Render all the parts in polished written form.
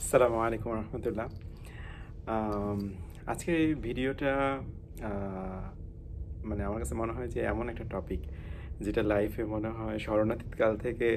আসসালামু আলাইকুম রহমতুল্লাহ। আজকের এই ভিডিওটা আহ, মানে আমার কাছে মনে হয় যে এমন একটা টপিক যেটা লাইফে মনে হয় শরণাতীত কাল থেকে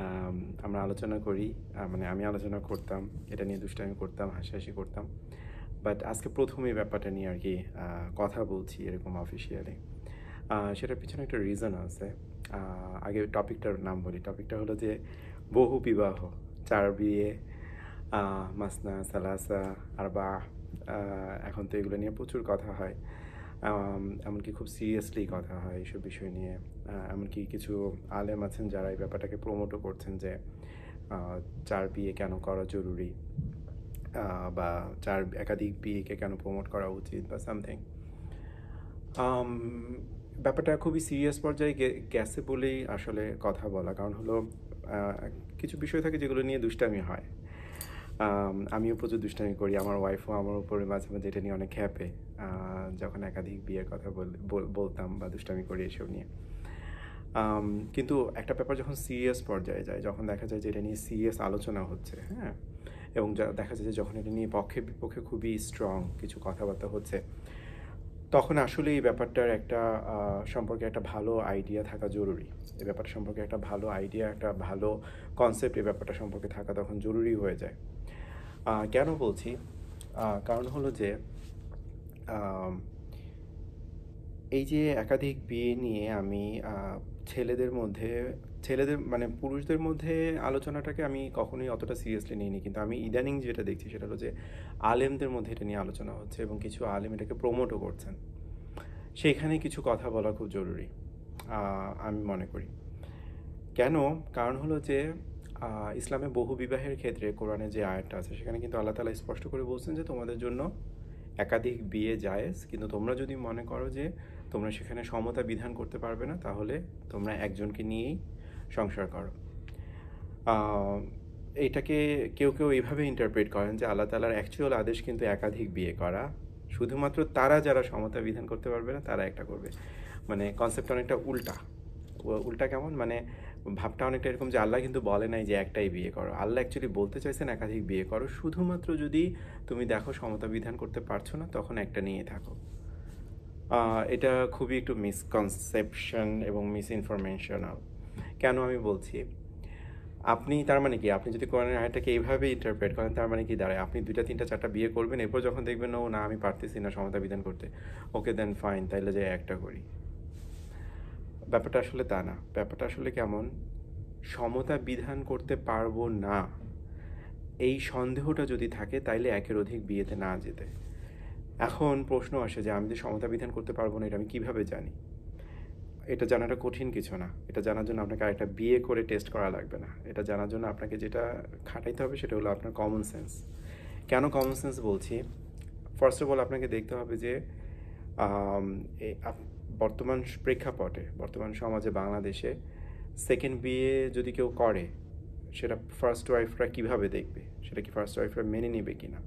আম, আমরা আলোচনা করি। মানে আমি আলোচনা করতাম, এটা নিয়ে দুষ্টামি করতাম, হাসাহাসি করতাম। বাট আজকে প্রথম এই ব্যাপারটা নিয়ে আর কি কথা বলছি এরকম অফিসিয়ালি। সেটার পিছনে একটা রিজন আছে। আগে টপিকটার নাম বলি। টপিকটা হলো যে বহু বিবাহ, চার বিয়ে, মাসনা সালাসা আর বা এখন তো এগুলো নিয়ে প্রচুর কথা হয়। এমনকি খুব সিরিয়াসলি কথা হয় এইসব বিষয় নিয়ে। এমনকি কিছু আলেম আছেন যারা এই ব্যাপারটাকে প্রমোটও করছেন যে চার বিয়ে কেন করা জরুরি, বা একাধিক বিয়েকে কেন প্রমোট করা উচিত বা সামথিং। ব্যাপারটা খুবই সিরিয়াস পর্যায়ে গেছে বলেই আসলে কথা বলা। কারণ হলো আহ, কিছু বিষয় থাকে যেগুলো নিয়ে দুষ্টামি হয়। আমিও প্রচুর দুষ্টামি করি, আমার ওয়াইফও আমার উপরে মাঝে মাঝে এটা নিয়ে অনেক হ্যাপে যখন একাধিক বিয়ের কথা বলতাম বা দুষ্টামি করি এসব নিয়ে। কিন্তু একটা ব্যাপার যখন সিরিয়াস পর্যায়ে যায়, যখন দেখা যায় যে এটা নিয়ে সিরিয়াস আলোচনা হচ্ছে, হ্যাঁ, এবং দেখা যায় যে যখন এটা নিয়ে পক্ষে বিপক্ষে খুবই স্ট্রং কিছু কথাবার্তা হচ্ছে, তখন আসলে এই ব্যাপারটার একটা সম্পর্কে একটা ভালো আইডিয়া থাকা জরুরি। এই ব্যাপারটা সম্পর্কে একটা ভালো আইডিয়া, একটা ভালো কনসেপ্ট এই ব্যাপারটা সম্পর্কে থাকা তখন জরুরি হয়ে যায়। কেন বলছি? কারণ হলো যে আম, এই যে একাধিক বিয়ে নিয়ে আমি ছেলেদের মধ্যে, ছেলেদের মানে পুরুষদের মধ্যে আলোচনাটাকে আমি কখনোই অতটা সিরিয়াসলি নিইনি। কিন্তু আমি ইদানিং যেটা দেখছি সেটা হলো যে আলেমদের মধ্যে এটা নিয়ে আলোচনা হচ্ছে এবং কিছু আলেম এটাকে প্রমোটও করছেন। সেইখানে কিছু কথা বলা খুব জরুরি আমি মনে করি। কেন? কারণ হলো যে ইসলামে বহু বিবাহের ক্ষেত্রে কোরআনে যে আয়াতটা আছে সেখানে কিন্তু আল্লাহ তাআলা স্পষ্ট করে বলছেন যে তোমাদের জন্য একাধিক বিয়ে জায়েজ, কিন্তু তোমরা যদি মনে করো যে তোমরা সেখানে সমতা বিধান করতে পারবে না, তাহলে তোমরা একজনকে নিয়েই সংসার করো। আহ, এটাকে কেউ কেউ এইভাবে ইন্টারপ্রেট করেন যে আল্লাহ তাআলার অ্যাকচুয়াল আদেশ কিন্তু একাধিক বিয়ে করা, শুধুমাত্র তারা যারা সমতা বিধান করতে পারবে না তারা একটা করবে। মানে কনসেপ্ট অনেকটা উল্টা। উল্টা কেমন? মানে ভাবটা অনেকটা এরকম যে আল্লাহ কিন্তু বলে নাই যে একটাই বিয়ে করো। আল্লাহ অ্যাকচুয়ালি বলতে চাইছেন একাধিক বিয়ে করো, শুধুমাত্র যদি তুমি দেখো সমতা বিধান করতে পারছো না তখন একটা নিয়ে থাকো। এটা খুবই একটু মিসকনসেপশন এবং মিস ইনফরমেশনাল। কেন আমি বলছি? আপনি তার মানে কি, আপনি যদি কোরআনের আয়াতটাকে এইভাবে ইন্টারপ্রেট করেন, তার মানে কি দাঁড়ায় আপনি দুইটা তিনটা চারটা বিয়ে করবেন, এরপর যখন দেখবেন ও না আমি পারতেছি না সমতা বিধান করতে, ওকে দেন ফাইন, তাইলে যে একটা করি। ব্যাপারটা আসলে তা না। ব্যাপারটা আসলে কেমন, সমতা বিধান করতে পারবো না এই সন্দেহটা যদি থাকে তাইলে একের অধিক বিয়েতে না যেতে। এখন প্রশ্ন আসে যে আমি যে সমতা বিধান করতে পারবো না এটা আমি কিভাবে জানি? এটা জানাটা কঠিন কিছু না। এটা জানার জন্য আপনাকে আরেকটা বিয়ে করে টেস্ট করা লাগবে না। এটা জানার জন্য আপনাকে যেটা খাটাইতে হবে সেটা হলো আপনার কমন সেন্স। কেন কমন সেন্স বলছি? ফার্স্ট অফ অল আপনাকে দেখতে হবে যে আম, বর্তমান প্রেক্ষাপটে, বর্তমান সমাজে বাংলাদেশে সেকেন্ড বিয়ে যদি কেউ করে, সেটা ফার্স্ট ওয়াইফরা কিভাবে দেখবে? সেটা কি ফার্স্ট ওয়াইফরা মেনে নেবে কি না?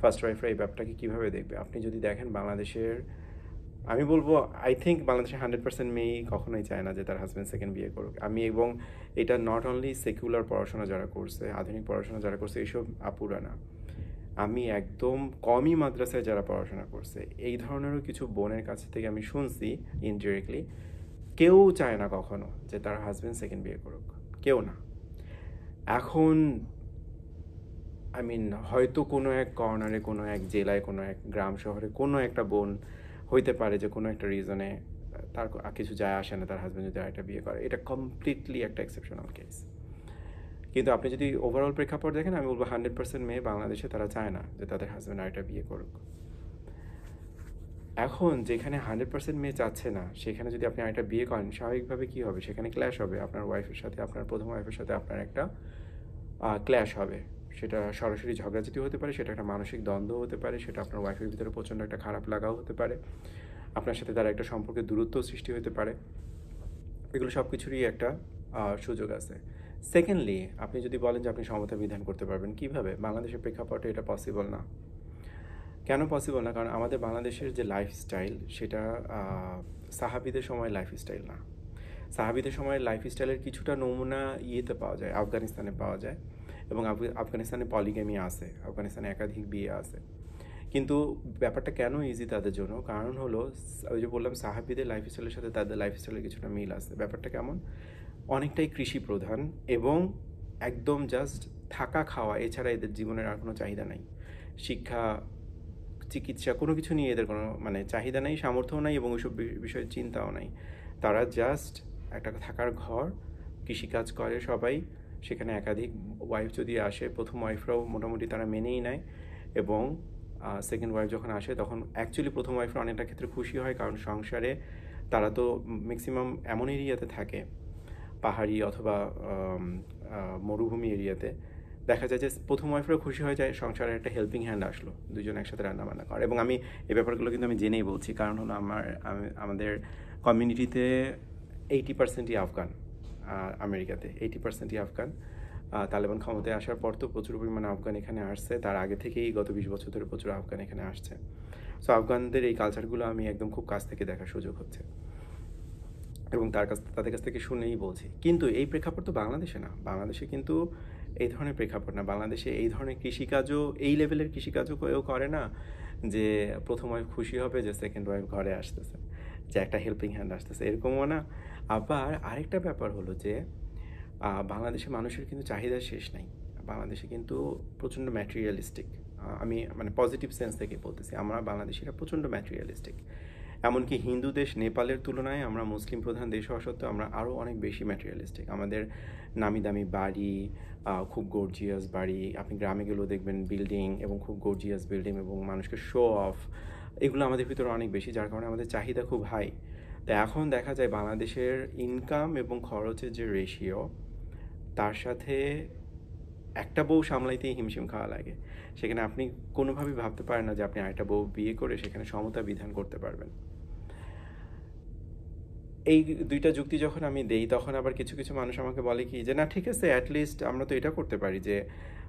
ফার্স্ট ওয়াইফরা এই ব্যাপারটাকে কীভাবে দেখবে? আপনি যদি দেখেন বাংলাদেশের, আমি বলবো আই থিঙ্ক বাংলাদেশে 100% মেয়েই কখনোই চায় না যে তার হাজব্যান্ড সেকেন্ড বিয়ে করুক। আমি এবং এটা নট অনলি সেকুলার পড়াশোনা যারা করছে, আধুনিক পড়াশোনা যারা করছে এইসব আপুরা না, আমি একদম কমই মাদ্রাসায় যারা পড়াশোনা করছে এই ধরনেরও কিছু বোনের কাছ থেকে আমি শুনছি ইনডিরেক্টলি, কেউ চায় না কখনো যে তার হাজব্যান্ড সেকেন্ড বিয়ে করুক। কেউ না। এখন আই মিন হয়তো কোনো এক কর্নারে, কোনো এক জেলায়, কোনো এক গ্রাম শহরে কোনো একটা বোন হইতে পারে যে কোনো একটা রিজনে তার কিছু যায় আসে না তার হাজব্যান্ড যদি আরেকটা বিয়ে করে, এটা কমপ্লিটলি একটা এক্সেপশনাল কেস। কিন্তু আপনি যদি ওভারঅল প্রেক্ষাপট দেখেন, আমি বলবো 100% মেয়ে বাংলাদেশে তারা চায় না যে তাদের হাজব্যান্ড আরেকটা বিয়ে করুক। এখন যেখানে 100% মেয়ে চাচ্ছে না সেখানে যদি আপনি আরেকটা বিয়ে করেন, স্বাভাবিকভাবে কী হবে? সেখানে ক্ল্যাশ হবে আপনার ওয়াইফের সাথে, আপনার প্রথম ওয়াইফের সাথে আপনার একটা ক্ল্যাশ হবে। সেটা সরাসরি ঝগড়াঝাটি হতে পারে, সেটা একটা মানসিক দ্বন্দ্ব হতে পারে, সেটা আপনার ওয়াইফের ভিতরে প্রচণ্ড একটা খারাপ লাগাও হতে পারে, আপনার সাথে তার একটা সম্পর্কের দূরত্ব সৃষ্টি হতে পারে। এগুলো সব কিছুরই একটা সুযোগ আছে। সেকেন্ডলি, আপনি যদি বলেন যে আপনি সমতা বিধান করতে পারবেন, কিভাবে? বাংলাদেশের প্রেক্ষাপটে এটা পসিবল না। কেন পসিবল না? কারণ আমাদের বাংলাদেশের যে লাইফস্টাইল সেটা সাহাবিদের সময় লাইফস্টাইল না। সাহাবিদের সময় লাইফস্টাইলের কিছুটা নমুনা ইয়েতে পাওয়া যায়, আফগানিস্তানে পাওয়া যায়, এবং আফগানিস্তানে পলিগ্যামি আছে, আফগানিস্তানে একাধিক বিয়ে আছে। কিন্তু ব্যাপারটা কেন ইজি তাদের জন্য, কারণ হলো ওই যে বললাম সাহাবিদের লাইফস্টাইলের সাথে তাদের লাইফস্টাইলের কিছুটা মিল আছে। ব্যাপারটা কেমন, অনেকটাই কৃষি প্রধান এবং একদম জাস্ট থাকা খাওয়া, এছাড়া এদের জীবনের আর কোনো চাহিদা নাই। শিক্ষা, চিকিৎসা, কোনো কিছু নিয়ে এদের কোনো মানে চাহিদা নেই, সামর্থ্যও নাই এবং ওইসব বিষয়ে চিন্তাও নাই। তারা জাস্ট একটা থাকার ঘর, কৃষিকাজ করে সবাই, সেখানে একাধিক ওয়াইফ যদি আসে, প্রথম ওয়াইফরাও মোটামুটি তারা মেনেই নেয়, এবং সেকেন্ড ওয়াইফ যখন আসে তখন অ্যাকচুয়ালি প্রথম ওয়াইফরা অনেকটা ক্ষেত্রে খুশি হয়, কারণ সংসারে তারা তো ম্যাক্সিমাম এমন এরিয়াতে থাকে, পাহাড়ি অথবা মরুভূমি এরিয়াতে, দেখা যায় যে প্রথম ওয়াইফরা খুশি হয়ে যায় সংসারে একটা হেল্পিং হ্যান্ড আসলো, দুজন একসাথে রান্না বান্না করে। এবং আমি এই ব্যাপারগুলো কিন্তু আমি জেনেই বলছি, কারণ হলো আমাদের কমিউনিটিতে 80%ই আফগান, আমেরিকাতে 80%ই আফগান। তালেবান ক্ষমতায় আসার পর তো প্রচুর পরিমাণে আফগান এখানে আসছে, তার আগে থেকেই গত 20 বছর ধরে প্রচুর আফগান এখানে আসছে। সো আফগানদের এই কালচারগুলো আমি একদম খুব কাছ থেকে দেখার সুযোগ হচ্ছে এবং তাদের কাছ থেকে শুনেই বলছি। কিন্তু এই প্রেক্ষাপট তো বাংলাদেশে না, বাংলাদেশে কিন্তু এই ধরনের প্রেক্ষাপট না। বাংলাদেশে এই ধরনের কৃষিকাজও, এই লেভেলের কৃষিকাজও কেউ করে না, যে প্রথম ওয়াইফ খুশি হবে যে সেকেন্ড ওয়াইফ ঘরে আসতেছে, যে একটা হেল্পিং হ্যান্ড আসতেছে, এরকমও না। আবার আরেকটা ব্যাপার হলো যে বাংলাদেশে মানুষের কিন্তু চাহিদা শেষ নাই। বাংলাদেশে কিন্তু প্রচণ্ড ম্যাটেরিয়ালিস্টিক, আমি মানে পজিটিভ সেন্স থেকে বলতেছি, আমরা বাংলাদেশিরা প্রচণ্ড ম্যাটেরিয়ালিস্টিক। এমনকি হিন্দু দেশ নেপালের তুলনায় আমরা মুসলিম প্রধান দেশ হওয়া সত্ত্বেও আমরা আরও অনেক বেশি ম্যাটেরিয়ালিস্টিক। আমাদের নামি দামি বাড়ি, খুব গর্জিয়াস বাড়ি, আপনি গ্রামে গেলেও দেখবেন বিল্ডিং এবং খুব গর্জিয়াস বিল্ডিং এবং মানুষকে শো অফ, এগুলো আমাদের ভিতরে অনেক বেশি, যার কারণে আমাদের চাহিদা খুব হাই। তো এখন দেখা যায় বাংলাদেশের ইনকাম এবং খরচের যে রেশিও, তার সাথে একটা বউ সামলাইতেই হিমশিম খাওয়া লাগে। সেখানে আপনি কোনোভাবেই ভাবতে পারেন না যে আপনি আরেকটা বউ বিয়ে করে সেখানে সমতা বিধান করতে পারবেন। এই দুইটা যুক্তি যখন আমি দেই, তখন আবার কিছু কিছু মানুষ আমাকে বলে কি যে না ঠিক আছে, অ্যাটলিস্ট আমরা তো এটা করতে পারি যে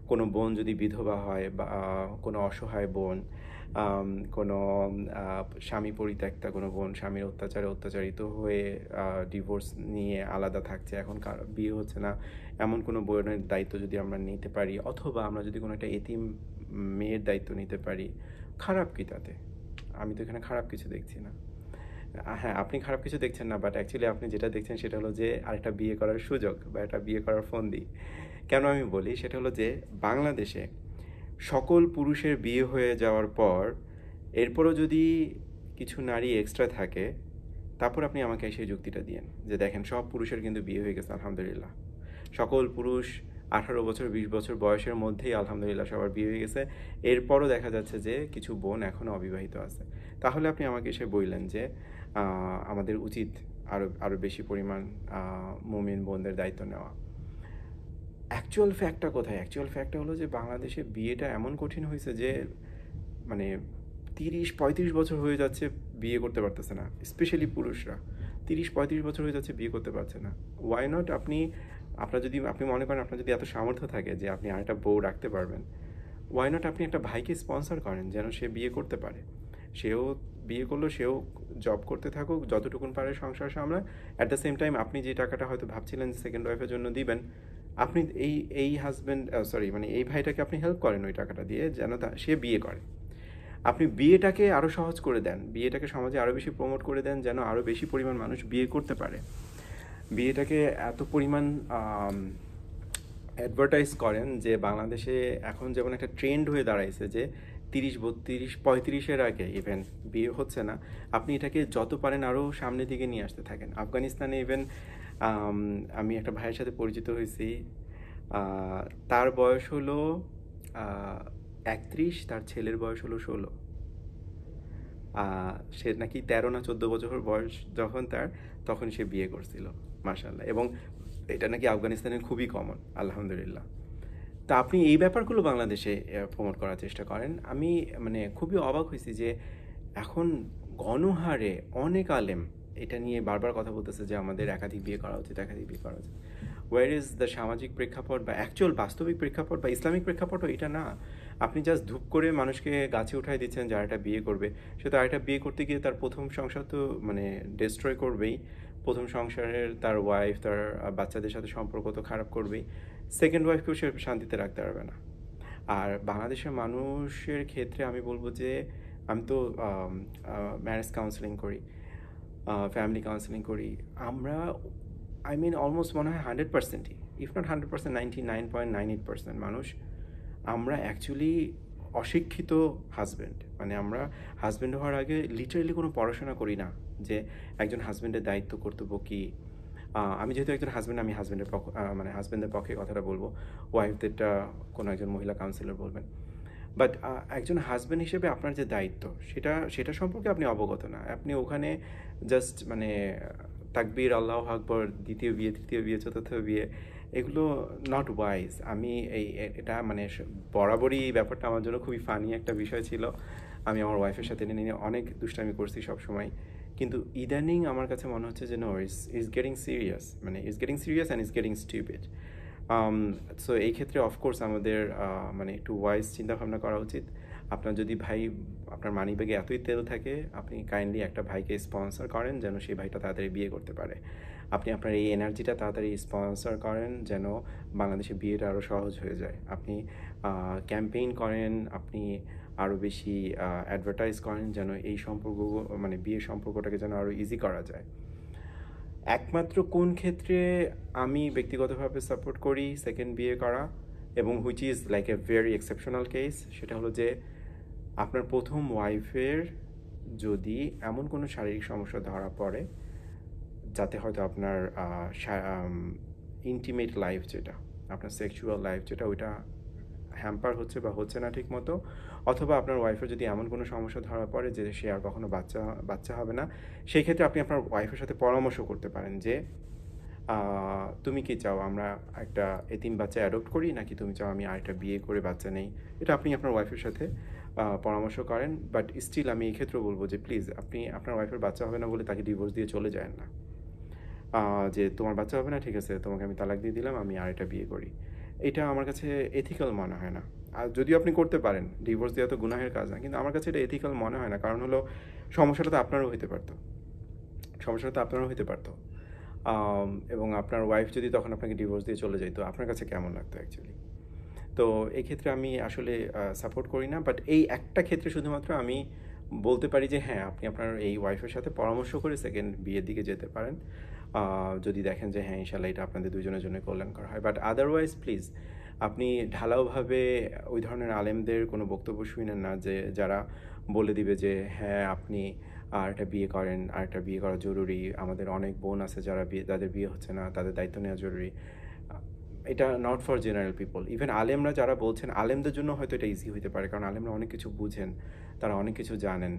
কোনো বোন যদি বিধবা হয় বা কোনো অসহায় বোন, কোনো স্বামী পরিত্যক্তা কোনো বোন, স্বামীর অত্যাচারে অত্যাচারিত হয়ে ডিভোর্স নিয়ে আলাদা থাকছে, এখন বিয়ে হচ্ছে না, এমন কোনো বোনের দায়িত্ব যদি আমরা নিতে পারি, অথবা আমরা যদি কোনো একটা এতিম মেয়ের দায়িত্ব নিতে পারি, খারাপ কি তাতে? আমি তো এখানে খারাপ কিছু দেখছি না। হ্যাঁ, আপনি খারাপ কিছু দেখছেন না, বাট অ্যাকচুয়ালি আপনি যেটা দেখছেন সেটা হলো যে আরেকটা বিয়ে করার সুযোগ বা একটা বিয়ে করার ফন্দি। কেন আমি বলি সেটা হলো যে বাংলাদেশে সকল পুরুষের বিয়ে হয়ে যাওয়ার পর এরপরও যদি কিছু নারী এক্সট্রা থাকে, তারপর আপনি আমাকে সেই যুক্তিটা দিয়েন যে দেখেন সব পুরুষের কিন্তু বিয়ে হয়ে গেছে আলহামদুলিল্লাহ, সকল পুরুষ 18 বছর 20 বছর বয়সের মধ্যেই আলহামদুলিল্লাহ সবার বিয়ে হয়ে গেছে, এরপরও দেখা যাচ্ছে যে কিছু বোন এখনও অবিবাহিত আছে। তাহলে আপনি আমাকে এসে বললেন যে আমাদের উচিত আরও বেশি পরিমাণ মুমিন বোনদের দায়িত্ব নেওয়া। অ্যাকচুয়াল ফ্যাক্টটা কোথায়? অ্যাকচুয়াল ফ্যাক্টটা হলো যে বাংলাদেশে বিয়েটা এমন কঠিন হয়েছে যে মানে 30-35 বছর হয়ে যাচ্ছে বিয়ে করতে পারতেছে না, স্পেশালি পুরুষরা 30-35 বছর হয়ে যাচ্ছে বিয়ে করতে পারছে না। ওয়াই নট, আপনি মনে করেন আপনার যদি এত সামর্থ্য থাকে যে আপনি আরেকটা বউ রাখতে পারবেন, ওয়াই নট আপনি একটা ভাইকে স্পন্সর করেন যেন সে বিয়ে করতে পারে। সেও বিয়ে করলো, সেও জব করতে থাকুক, যতটুকুন পারে সংসার সামলায়, অ্যাট দ্য সেম টাইম আপনি যে টাকাটা হয়তো ভাবছিলেন যে সেকেন্ড ওয়াইফের জন্য দিবেন, আপনি এই হাজব্যান্ড মানে এই ভাইটাকে আপনি হেল্প করেন ওই টাকাটা দিয়ে যেন সে বিয়ে করে। আপনি বিয়েটাকে আরও সহজ করে দেন, বিয়েটাকে সমাজে আরও বেশি প্রমোট করে দেন যেন আরও বেশি পরিমাণ মানুষ বিয়ে করতে পারে। বিয়েটাকে এত পরিমাণ অ্যাডভার্টাইজ করেন যে বাংলাদেশে এখন যেমন একটা ট্রেন্ড হয়ে দাঁড়াইছে যে 30-32-35-35-এর আগে ইভেন বিয়ে হচ্ছে না। আপনি এটাকে যত পারেন আরও সামনের দিকে নিয়ে আসতে থাকেন। আফগানিস্তানে ইভেন আমি একটা ভাইয়ের সাথে পরিচিত হয়েছি, তার বয়স হলো 31, তার ছেলের বয়স হলো 16। সে নাকি 13 না 14 বছর বয়স যখন তার, তখন সে বিয়ে করছিল, মাশাআল্লাহ। এবং এটা নাকি আফগানিস্তানের খুবই কমন, আলহামদুলিল্লাহ। তা আপনি এই ব্যাপারগুলো বাংলাদেশে প্রমোট করার চেষ্টা করেন। আমি মানে খুবই অবাক হয়েছি যে এখন গণহারে অনেক আলেম এটা নিয়ে বারবার কথা বলতেছে যে আমাদের একাধিক বিয়ে করা উচিত, একাধিক বিয়ে করা উচিত। ওয়ার ইজ দ্য সামাজিক প্রেক্ষাপট বা অ্যাকচুয়াল বাস্তবিক প্রেক্ষাপট বা ইসলামিক প্রেক্ষাপটও এটা না। আপনি জাস্ট ধূপ করে মানুষকে গাছে উঠাই দিচ্ছেন যে আরেকটা বিয়ে করবে, সে তো আরেকটা বিয়ে করতে গিয়ে তার প্রথম সংসার তো মানে ডিস্ট্রয় করবেই, প্রথম সংসারের তার ওয়াইফ, তার বাচ্চাদের সাথে সম্পর্ক তো খারাপ করবেই। সেকেন্ড ওয়াইফকেও সে শান্তিতে রাখতে পারবে না। আর বাংলাদেশের মানুষের ক্ষেত্রে আমি বলবো যে আমি তো ম্যারেজ কাউন্সেলিং করি, ফ্যামিলি কাউন্সেলিং করি। আমরা আই মিন অলমোস্ট মনে হয় 100%ই, ইফ নট 100%, 99.98% মানুষ আমরা অ্যাকচুয়ালি অশিক্ষিত হাজব্যান্ড। মানে আমরা হাজব্যান্ড হওয়ার আগে লিটারেলি কোনো পড়াশোনা করি না যে একজন হাজব্যান্ডের দায়িত্ব কর্তব্য কী। আমি যেহেতু একজন হাজব্যান্ড, আমি হাজব্যান্ডের মানে হাজব্যান্ডের পক্ষে কথাটা বলবো, ওয়াইফদেরটা কোনো একজন মহিলা কাউন্সিলর বলবেন। বাট একজন হাজব্যান্ড হিসেবে আপনার যে দায়িত্ব সেটা সেটা সম্পর্কে আপনি অবগত না। আপনি ওখানে জাস্ট মানে তাকবীর, আল্লাহু আকবার, দ্বিতীয় বিয়ে, তৃতীয় বিয়ে, চতুর্থ বিয়ে, এগুলো নট ওয়াইজ। আমি এটা মানে বরাবরই ব্যাপারটা আমার জন্য খুবই ফানি একটা বিষয় ছিল। আমি আমার ওয়াইফের সাথে নিয়ে অনেক দুষ্টামি করছি সবসময়, কিন্তু ইদানিং আমার কাছে মনে হচ্ছে যে নো, ইজ গেটিং সিরিয়াস, মানে is getting serious and is getting stupid. So এই ক্ষেত্রে অফকোর্স আমাদের মানে একটু ওয়াইজ চিন্তাভাবনা করা উচিত। আপনার যদি ভাই, আপনার মানি ব্যাগে এতই তেল থাকে, আপনি কাইন্ডলি একটা ভাইকে স্পন্সর করেন যেন সেই ভাইটা তাড়াতাড়ি বিয়ে করতে পারে। আপনি আপনার এই এনার্জিটা তাড়াতাড়ি স্পন্সর করেন যেন বাংলাদেশে বিয়েটা আরও সহজ হয়ে যায়। আপনি ক্যাম্পেইন করেন, আপনি আরও বেশি অ্যাডভার্টাইজ করেন যেন এই সম্পর্ক, মানে বিয়ের সম্পর্কটাকে যেন আরও ইজি করা যায়। একমাত্র কোন ক্ষেত্রে আমি ব্যক্তিগতভাবে সাপোর্ট করি সেকেন্ড বিয়ে করা, এবং which is like a very exceptional case, সেটা হলো যে আপনার প্রথম ওয়াইফের যদি এমন কোনো শারীরিক সমস্যা ধরা পড়ে যাতে হয়তো আপনার ইন্টিমেট লাইফ যেটা, আপনার সেক্সুয়াল লাইফ যেটা, ওইটা হ্যাম্পার হচ্ছে বা হচ্ছে না ঠিক মতো, অথবা আপনার ওয়াইফের যদি এমন কোনো সমস্যা ধরা পড়ে যে সে আর কখনো বাচ্চা হবে না, সেই ক্ষেত্রে আপনি আপনার ওয়াইফের সাথে পরামর্শ করতে পারেন যে তুমি কি চাও আমরা একটা এতিম বাচ্চা অ্যাডপ্ট করি, নাকি তুমি চাও আমি আরেকটা বিয়ে করে বাচ্চা নেই। এটা আপনি আপনার ওয়াইফের সাথে পরামর্শ করেন। বাট স্টিল আমি এই ক্ষেত্রে বলবো যে প্লিজ আপনি আপনার ওয়াইফের বাচ্চা হবে না বলে তাকে ডিভোর্স দিয়ে চলে যায় না। যে তোমার বাচ্চা হবে না, ঠিক আছে, তোমাকে আমি তালাক দিয়ে দিলাম, আমি আরেকটা বিয়ে করি। এটা আমার কাছে এথিক্যাল মনে হয় না। আর যদিও আপনি করতে পারেন, ডিভোর্স দেওয়া তো গুনাহের কাজ না, কিন্তু আমার কাছে এটা এথিক্যাল মনে হয় না। কারণ হলো সমস্যাটা তো আপনারও হতে পারতো, এবং আপনার ওয়াইফ যদি তখন আপনাকে ডিভোর্স দিয়ে চলে যেত, আপনার কাছে কেমন লাগতো অ্যাকচুয়ালি। তো এই ক্ষেত্রে আমি আসলে সাপোর্ট করি না। বাট এই একটা ক্ষেত্রে শুধুমাত্র আমি বলতে পারি যে হ্যাঁ, আপনি আপনার এই ওয়াইফের সাথে পরামর্শ করে সেকেন্ড বিয়ের দিকে যেতে পারেন, যদি দেখেন যে হ্যাঁ ইনশাল্লাহ এটা আপনাদের দুজনের জন্য কল্যাণকর হয়। বাট আদারওয়াইজ প্লিজ আপনি ঢালাওভাবে ওই ধরনের আলেমদের কোনো বক্তব্য শুনেন না যে যারা বলে দিবে যে হ্যাঁ আপনি আরেকটা বিয়ে করেন, আরেকটা বিয়ে করা জরুরি, আমাদের অনেক বোন আছে যারা যাদের বিয়ে হচ্ছে না, তাদের দায়িত্ব নেওয়া জরুরি। এটা not for general people. Even আলেমরা যারা বলছেন, আলেমদের জন্য হয়তো এটা ইজি হতে পারে, কারণ আলেমরা অনেক কিছু বুঝেন, তারা অনেক কিছু জানেন।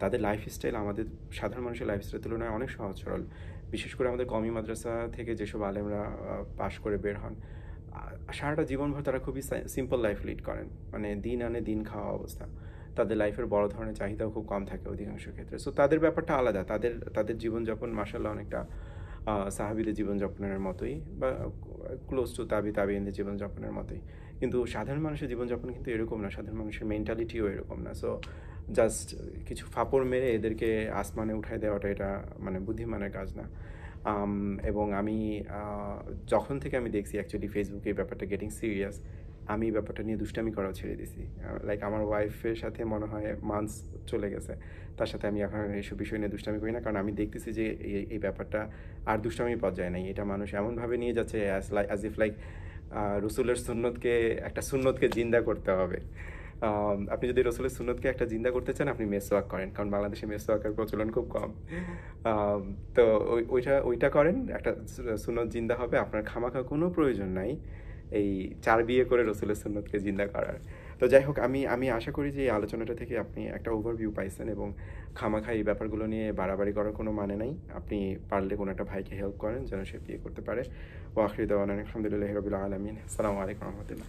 তাদের লাইফস্টাইল আমাদের সাধারণ মানুষের লাইফস্টাইলের তুলনায় অনেক সহজ সরল। বিশেষ করে আমাদের কওমি মাদ্রাসা থেকে যেসব আলেমরা পাশ করে বের হন, সারাটা জীবনভর তারা খুবই সিম্পল লাইফ লিড করেন, মানে দিন আনে দিন খাওয়া অবস্থা। তাদের লাইফের বড় ধরনের চাহিদাও খুব কম থাকে অধিকাংশ ক্ষেত্রে। সো তাদের ব্যাপারটা আলাদা, তাদের জীবনযাপন মাশাআল্লাহ অনেকটা সাহাবীদের জীবনযাপনের মতোই, বা ক্লোজ টু তাবিঈনদের জীবনযাপনের মতোই। কিন্তু সাধারণ মানুষের জীবনযাপন কিন্তু এরকম না, সাধারণ মানুষের মেন্টালিটিও এরকম না। সো জাস্ট কিছু ফাপড় মেরে এদেরকে আসমানে উঠায় দেওয়াটা এটা মানে বুদ্ধিমানের কাজ না। এবং আমি যখন থেকে আমি দেখছি অ্যাকচুয়ালি ফেসবুকে এই ব্যাপারটা গেটিং সিরিয়াস, আমি এই ব্যাপারটা নিয়ে দুষ্টামি করাও ছেড়ে দিছি। লাইক আমার ওয়াইফের সাথে মনে হয় মান্থস চলে গেছে, তার সাথে আমি এখন এইসব বিষয় নিয়ে দুষ্টামি করি না, কারণ আমি দেখতেছি যে এই ব্যাপারটা আর দুষ্টামি পর্যায়ে নাই। এটা মানুষ এমনভাবে নিয়ে যাচ্ছে অ্যাজ ইফ লাইক রসুলের সুন্নতকে, একটা সুন্নতকে জিন্দা করতে হবে। আপনি যদি রসুলের সুন্নতকে একটা জিন্দা করতে চান, আপনি মেসওয়াক করেন, কারণ বাংলাদেশে মেসওয়াকের প্রচলন খুব কম। তো ওইটা করেন, একটা সুন্নত জিন্দা হবে। আপনার খামাখা কোনো প্রয়োজন নাই এই 4 বিয়ে করে রসুলের সুন্নতকে জিন্দা করার। তো যাই হোক, আমি আশা করি যে এই আলোচনাটা থেকে আপনি একটা ওভারভিউ পাইছেন, এবং খামাখা এই ব্যাপারগুলো নিয়ে বাড়াবাড়ি করার কোনো মানে নাই। আপনি পারলে কোনো একটা ভাইকে হেল্প করেন যেন সে বিয়ে করতে পারে। ওয়া আখিরু দাওয়ানা আলহামদুলিল্লাহি রাব্বিল আলামিন। আসসালামু আলাইকুম ওয়া রাহমাতুল্লাহ।